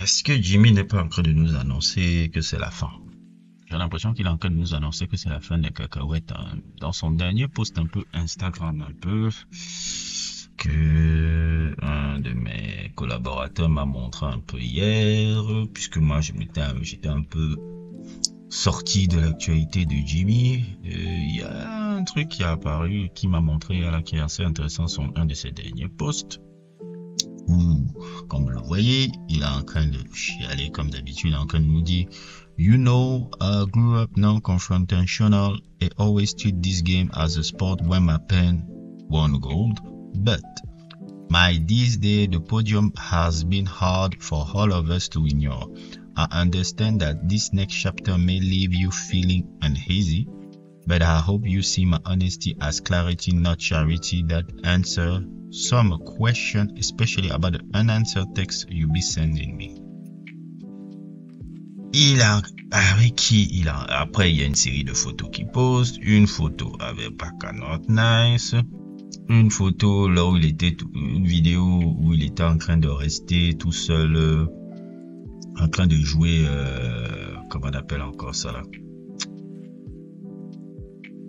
Est-ce que Jimmy n'est pas en train de nous annoncer que c'est la fin? J'ai l'impression qu'il est en train de nous annoncer que c'est la fin des cacahuètes, hein. Dans son dernier post un peu Instagram, un peu, que un de mes collaborateurs m'a montré un peu hier, puisque moi j'étais un peu sorti de l'actualité de Jimmy. Il y a un truc qui a apparu, qui m'a montré, là, qui est assez intéressant sur un de ses derniers posts. Où, comme vous le voyez, il est en train de chialer comme d'habitude, il est en train de nous dire, You know, I grew up non-confrontational. I always treat this game as a sport where my pen won gold. But my this day, the podium has been hard for all of us to ignore. I understand that this next chapter may leave you feeling uneasy, but I hope you see my honesty as clarity, not charity, that answer some question, especially about the unanswered text you be sending me. Après il y a une série de photos qu'il poste, une photo avec Baka Not Nice, une photo là où il était, une vidéo où il était en train de rester tout seul, en train de jouer, comment on appelle encore ça là?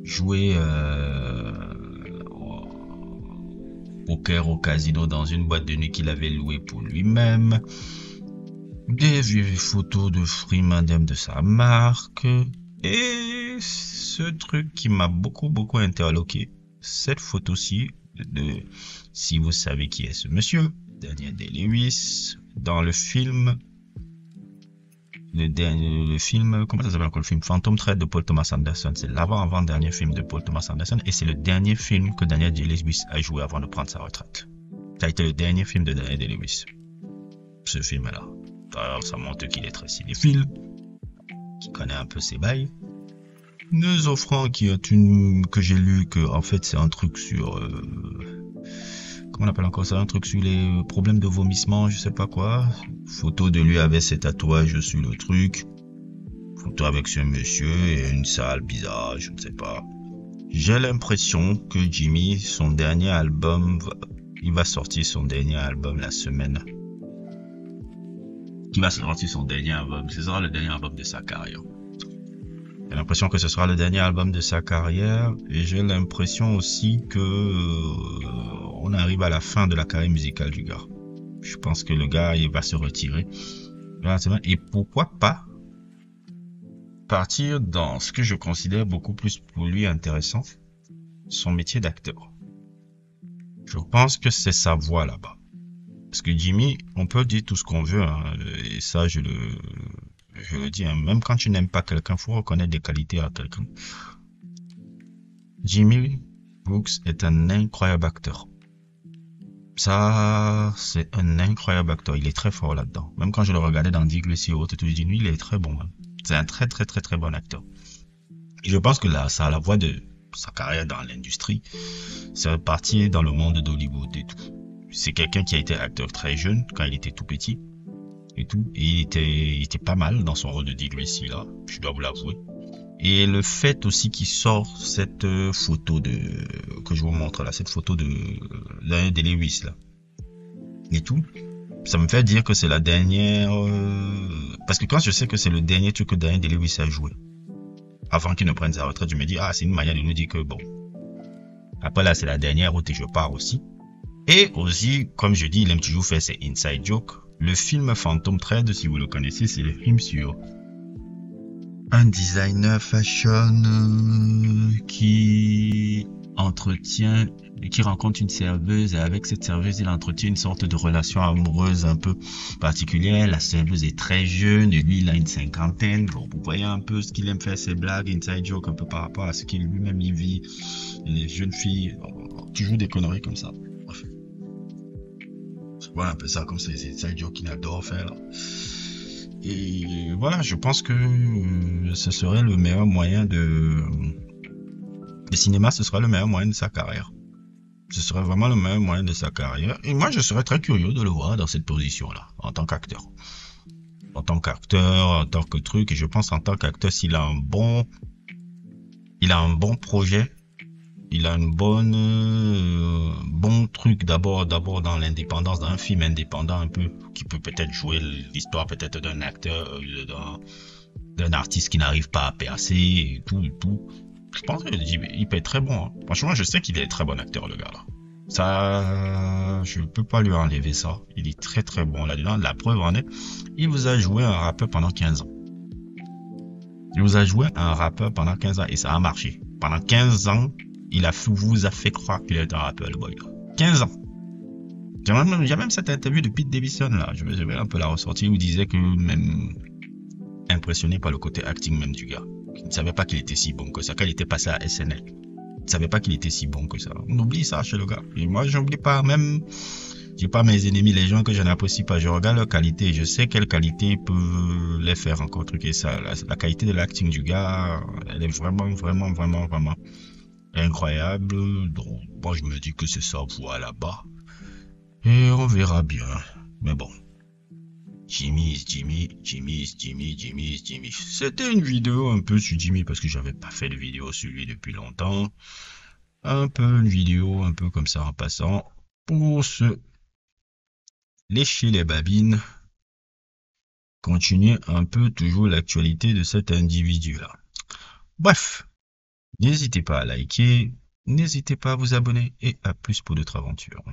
Jouer, poker au casino dans une boîte de nuit qu'il avait louée pour lui-même, des vieilles photos de Freeman de sa marque, et ce truc qui m'a beaucoup interloqué, cette photo-ci de, si vous savez qui est ce monsieur, Daniel Day-Lewis, dans le film, le film, comment ça s'appelle encore le film? Phantom Thread de Paul Thomas Anderson. C'est l'avant-dernier film de Paul Thomas Anderson et c'est le dernier film que Daniel Day-Lewis a joué avant de prendre sa retraite. Ça a été le dernier film de Daniel Day-Lewis. Ce film-là. Alors, ça montre qu'il est très cinéphile, qu'il connaît un peu ses bails. Nous offrant qu'il y a une, que j'ai lu que, en fait, c'est un truc sur, comment on appelle encore ça, un truc sur les problèmes de vomissement, je sais pas quoi. Photo de lui avec ses tatouages sur le truc. Photo avec ce monsieur et une salle bizarre, je ne sais pas. J'ai l'impression que Jimmy, son dernier album, il va sortir son dernier album la semaine. Qui va sortir son dernier album. Ce sera le dernier album de sa carrière. J'ai l'impression que ce sera le dernier album de sa carrière et j'ai l'impression aussi que on arrive à la fin de la carrière musicale du gars. Je pense que le gars, il va se retirer. Et pourquoi pas partir dans ce que je considère beaucoup plus pour lui intéressant, son métier d'acteur. Je pense que c'est sa voix là-bas. Parce que Jimmy, on peut dire tout ce qu'on veut, hein, et ça je le dis, hein, même quand tu n'aimes pas quelqu'un, faut reconnaître des qualités à quelqu'un. Jimmy Brooks est un incroyable acteur. Ça, c'est un incroyable acteur. Il est très fort là-dedans. Même quand je le regardais dans Dick Lucy et autres, je dis, lui, il est très bon. Hein. C'est un très bon acteur. Et je pense que là, ça a la voix de sa carrière dans l'industrie. C'est reparti dans le monde d'Hollywood et tout. C'est quelqu'un qui a été acteur très jeune, quand il était tout petit. Et tout. Et il était pas mal dans son rôle de Dick Lucy là. Je dois vous l'avouer. Et le fait aussi qu'il sort cette photo que je vous montre là, cette photo de Daniel Day-Lewis là, et tout, ça me fait dire que c'est la dernière, parce que quand je sais que c'est le dernier truc que Daniel Day-Lewis a joué, avant qu'il ne prenne sa retraite, je me dis, ah, c'est une manière de nous dire que bon, après là, c'est la dernière route et je pars aussi. Et aussi, comme je dis, il aime toujours faire ses inside jokes. Le film Phantom Thread, si vous le connaissez, c'est le film sur un designer fashion qui rencontre une serveuse et avec cette serveuse, il entretient une sorte de relation amoureuse un peu particulière. La serveuse est très jeune et lui, il a une cinquantaine. Bon, vous voyez un peu ce qu'il aime faire, ses blagues, inside joke un peu par rapport à ce qu'il lui-même y vit. Et les jeunes filles, toujours des conneries comme ça. Bref. Je vois un peu ça comme ça, c'est inside joke qu'il adore faire là. Et voilà, je pense que ce serait le meilleur moyen le cinéma, ce sera le meilleur moyen de sa carrière. Ce serait vraiment le meilleur moyen de sa carrière. Et moi, je serais très curieux de le voir dans cette position-là, en tant qu'acteur. En tant qu'acteur, en tant que truc. Et je pense en tant qu'acteur, s'il a un bon projet, Il a une bon truc d'abord dans l'indépendance, dans un film indépendant un peu, qui peut peut-être jouer l'histoire peut-être d'un acteur, d'un artiste qui n'arrive pas à percer et tout. Je pense qu'il peut être très bon, hein. Franchement, je sais qu'il est très bon acteur, le gars, là. Ça, je peux pas lui enlever ça. Il est très très bon là-dedans. La preuve en est, il vous a joué un rappeur pendant 15 ans. Il vous a joué un rappeur pendant 15 ans et ça a marché. Pendant 15 ans, vous a fait croire qu'il est un rappeur, le boy. 15 ans. Il y a même cette interview de Pete Davidson là, je vais un peu la ressortir, où il disait que même impressionné par le côté acting même du gars. Il ne savait pas qu'il était si bon que ça quand il était passé à SNL. Il ne savait pas qu'il était si bon que ça. On oublie ça chez le gars. Et moi, j'oublie pas, même, j'ai pas mes ennemis, les gens que je n'apprécie pas. Je regarde leur qualité et je sais quelle qualité peut les faire encore truquer ça. La qualité de l'acting du gars, elle est vraiment incroyable. Donc, moi, je me dis que c'est ça, voilà là-bas. Et on verra bien. Mais bon. Jimmy is Jimmy, Jimmy is Jimmy, Jimmy is Jimmy. C'était une vidéo un peu sur Jimmy parce que j'avais pas fait de vidéo sur lui depuis longtemps. Un peu une vidéo un peu comme ça en passant pour se lécher les babines. Continuer un peu toujours l'actualité de cet individu-là. Bref, n'hésitez pas à liker, n'hésitez pas à vous abonner et à plus pour d'autres aventures.